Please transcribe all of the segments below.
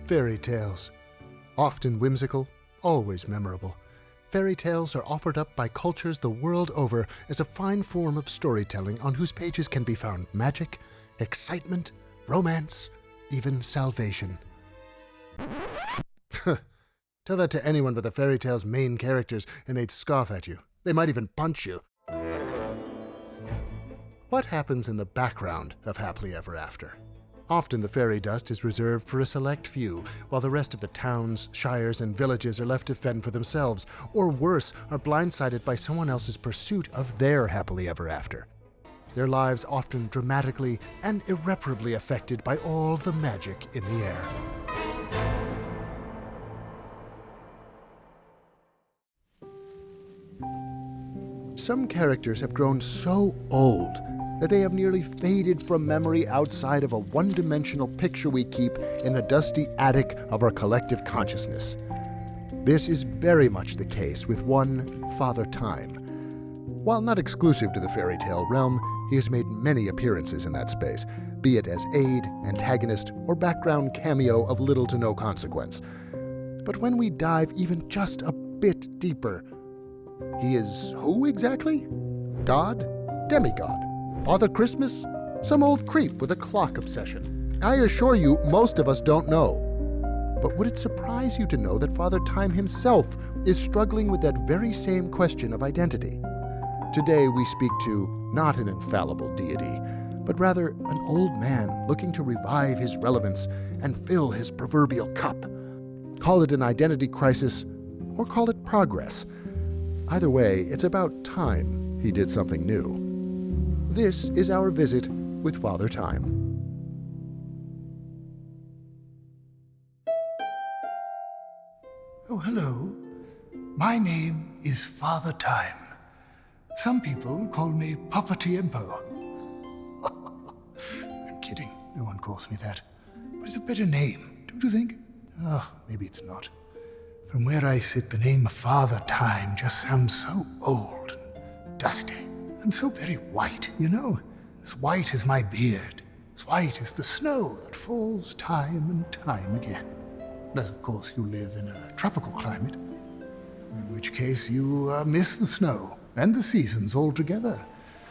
Fairy tales. Often whimsical, always memorable. Fairy tales are offered up by cultures the world over as a fine form of storytelling on whose pages can be found magic, excitement, romance, even salvation. Tell that to anyone but the fairy tale's main characters and they'd scoff at you. They might even punch you. What happens in the background of Happily Ever After? Often the fairy dust is reserved for a select few, while the rest of the towns, shires, and villages are left to fend for themselves, or worse, are blindsided by someone else's pursuit of their happily ever after. Their lives often dramatically and irreparably affected by all the magic in the air. Some characters have grown so old that they have nearly faded from memory outside of a one-dimensional picture we keep in the dusty attic of our collective consciousness. This is very much the case with one Father Time. While not exclusive to the fairy tale realm, he has made many appearances in that space, be it as aid, antagonist, or background cameo of little to no consequence. But when we dive even just a bit deeper, he is who exactly? God? Demigod? Father Christmas? Some old creep with a clock obsession? I assure you, most of us don't know. But would it surprise you to know that Father Time himself is struggling with that very same question of identity? Today we speak to not an infallible deity, but rather an old man looking to revive his relevance and fill his proverbial cup. Call it an identity crisis, or call it progress. Either way, it's about time he did something new. This is our visit with Father Time. Oh, hello. My name is Father Time. Some people call me Papa-Tiempo. I'm kidding. No one calls me that. But it's a better name, don't you think? Oh, maybe it's not. From where I sit, the name Father Time just sounds so old and dusty. And so very white, you know? As white as my beard. As white as the snow that falls time and time again. Unless, of course, you live in a tropical climate. In which case you miss the snow and the seasons altogether.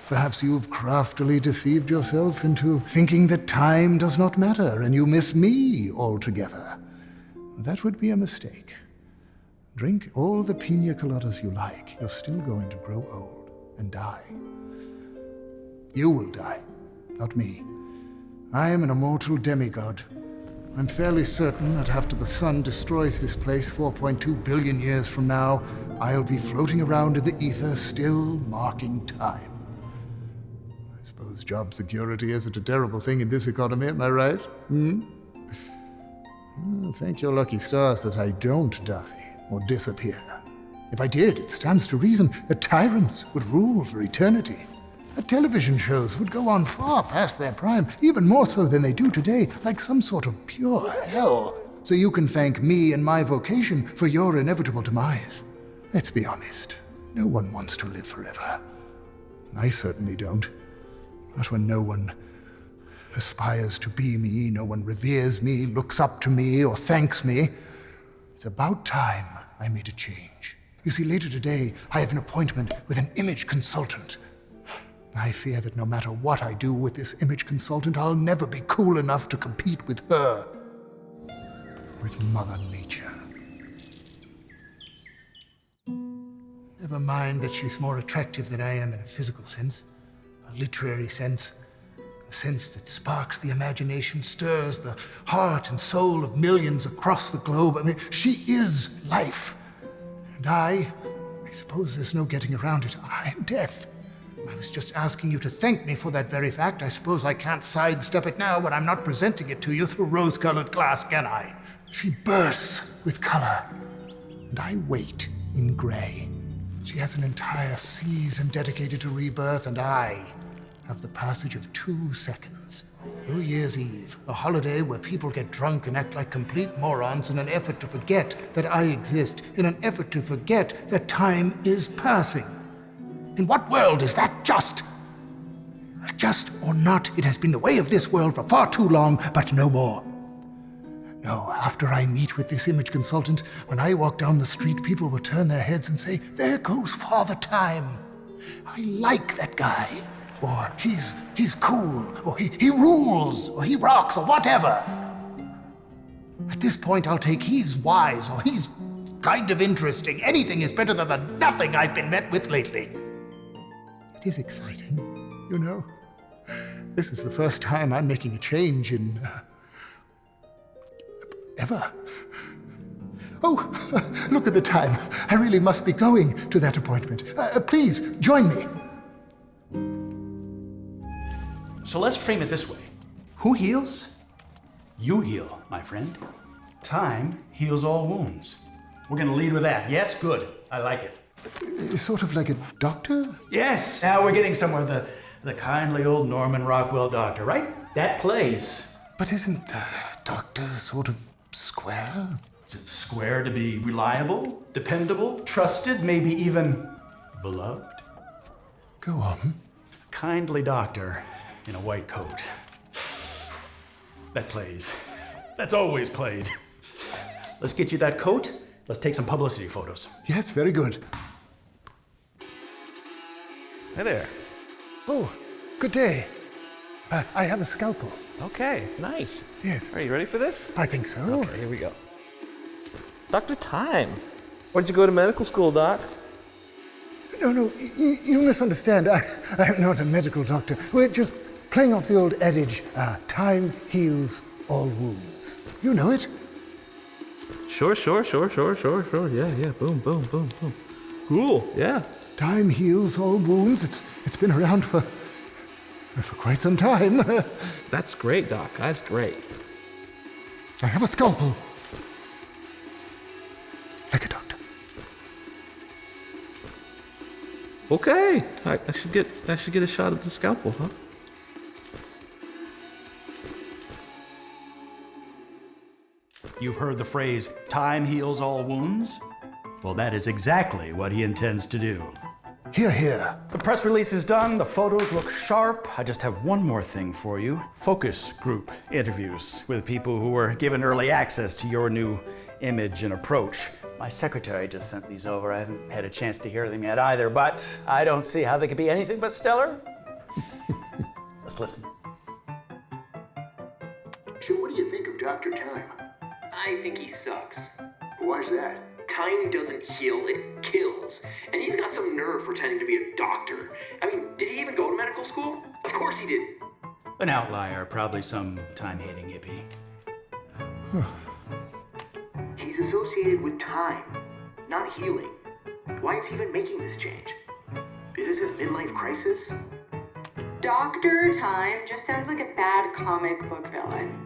Perhaps you've craftily deceived yourself into thinking that time does not matter and you miss me altogether. That would be a mistake. Drink all the pina coladas you like. You're still going to grow old and die. You will die, not me. I am an immortal demigod. I'm fairly certain that after the sun destroys this place 4.2 billion years from now, I'll be floating around in the ether, still marking time. I suppose job security isn't a terrible thing in this economy, am I right? Thank your lucky stars that I don't die or disappear. If I did, it stands to reason that tyrants would rule for eternity. That television shows would go on far past their prime, even more so than they do today, like some sort of pure hell. So you can thank me and my vocation for your inevitable demise. Let's be honest, no one wants to live forever. I certainly don't. Not when no one aspires to be me, no one reveres me, looks up to me, or thanks me. It's about time I made a change. You see, later today, I have an appointment with an image consultant. I fear that no matter what I do with this image consultant, I'll never be cool enough to compete with her. With Mother Nature. Never mind that she's more attractive than I am in a physical sense, a literary sense, a sense that sparks the imagination, stirs the heart and soul of millions across the globe. I mean, she is life. And I suppose there's no getting around it. I'm death. I was just asking you to thank me for that very fact. I suppose I can't sidestep it now when I'm not presenting it to you through rose-colored glass, can I? She bursts with color, and I wait in gray. She has an entire season dedicated to rebirth, and I have the passage of 2 seconds. New Year's Eve, a holiday where people get drunk and act like complete morons in an effort to forget that I exist, in an effort to forget that time is passing. In what world is that just? Just or not, it has been the way of this world for far too long, but no more. No, after I meet with this image consultant, when I walk down the street, people will turn their heads and say, "There goes Father Time. I like that guy." Or he's cool, or he rules, or he rocks, or whatever. At this point, I'll take he's wise, or he's kind of interesting. Anything is better than the nothing I've been met with lately. It is exciting, you know. This is the first time I'm making a change in... ever. Oh, look at the time. I really must be going to that appointment. Please, join me. So let's frame it this way. Who heals? You heal, my friend. Time heals all wounds. We're gonna lead with that. Yes, good. I like it. Sort of like a doctor? Yes, now we're getting somewhere. The kindly old Norman Rockwell doctor, right? That plays. But isn't the doctor sort of square? Is it square to be reliable, dependable, trusted, maybe even beloved? Go on. Kindly doctor in a white coat. That plays. That's always played. Let's get you that coat. Let's take some publicity photos. Yes, very good. Hey there. Oh, good day. I have a scalpel. Okay, nice. Yes. Are you ready for this? I think so. Okay, here we go. Dr. Time. Where'd you go to medical school, Doc? No, you misunderstand. I'm not a medical doctor. We're just playing off the old adage, time heals all wounds. You know it. Sure. Yeah. Boom. Cool, yeah. Time heals all wounds. It's been around for quite some time. That's great, Doc. That's great. I have a scalpel. Like a doctor. Okay. I should get a shot at the scalpel, huh? You've heard the phrase, time heals all wounds? Well, that is exactly what he intends to do. Hear, hear. The press release is done, the photos look sharp. I just have one more thing for you. Focus group interviews with people who were given early access to your new image and approach. My secretary just sent these over. I haven't had a chance to hear them yet either, but I don't see how they could be anything but stellar. Let's listen. So what do you think of Dr. Time? I think he sucks. Why's that? Time doesn't heal, it kills. And he's got some nerve pretending to be a doctor. I mean, did he even go to medical school? Of course he didn't. An outlier, probably some time-hating hippie. He's associated with time, not healing. Why is he even making this change? Is this his midlife crisis? Dr. Time just sounds like a bad comic book villain.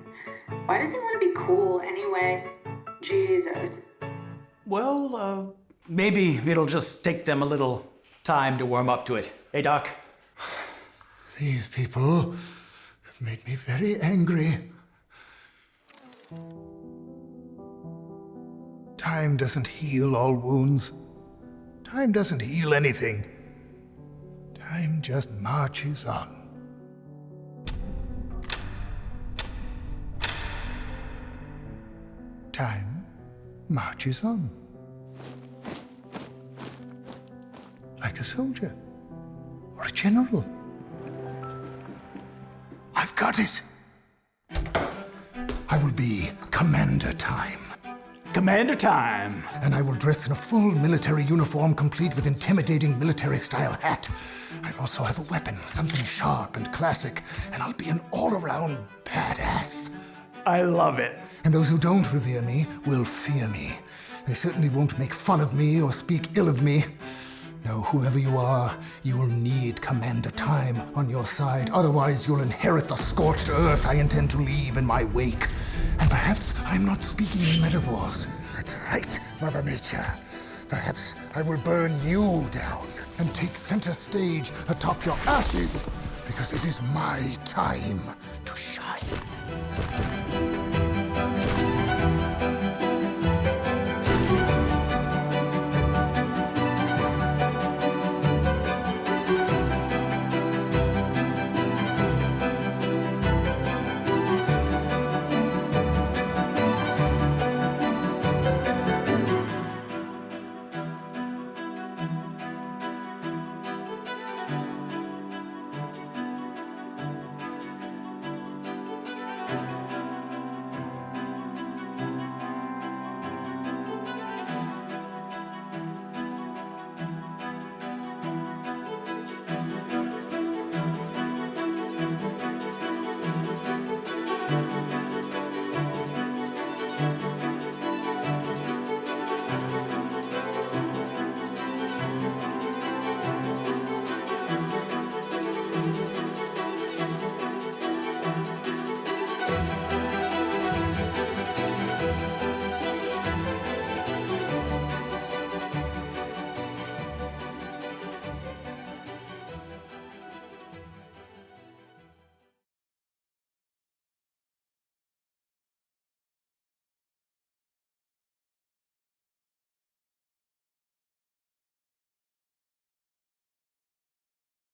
Why does he want to be cool anyway? Jesus. Well, maybe it'll just take them a little time to warm up to it. Hey, Doc? These people have made me very angry. Time doesn't heal all wounds. Time doesn't heal anything. Time just marches on. Time marches on. Like a soldier or a general. I've got it. I will be Commander Time. Commander Time. And I will dress in a full military uniform complete with intimidating military-style hat. I'll also have a weapon, something sharp and classic, and I'll be an all-around badass. I love it. And those who don't revere me will fear me. They certainly won't make fun of me or speak ill of me. No, whoever you are, you will need Commander Time on your side. Otherwise, you'll inherit the scorched earth I intend to leave in my wake. And perhaps I'm not speaking in metaphors. That's right, Mother Nature. Perhaps I will burn you down and take center stage atop your ashes, because it is my time to shine.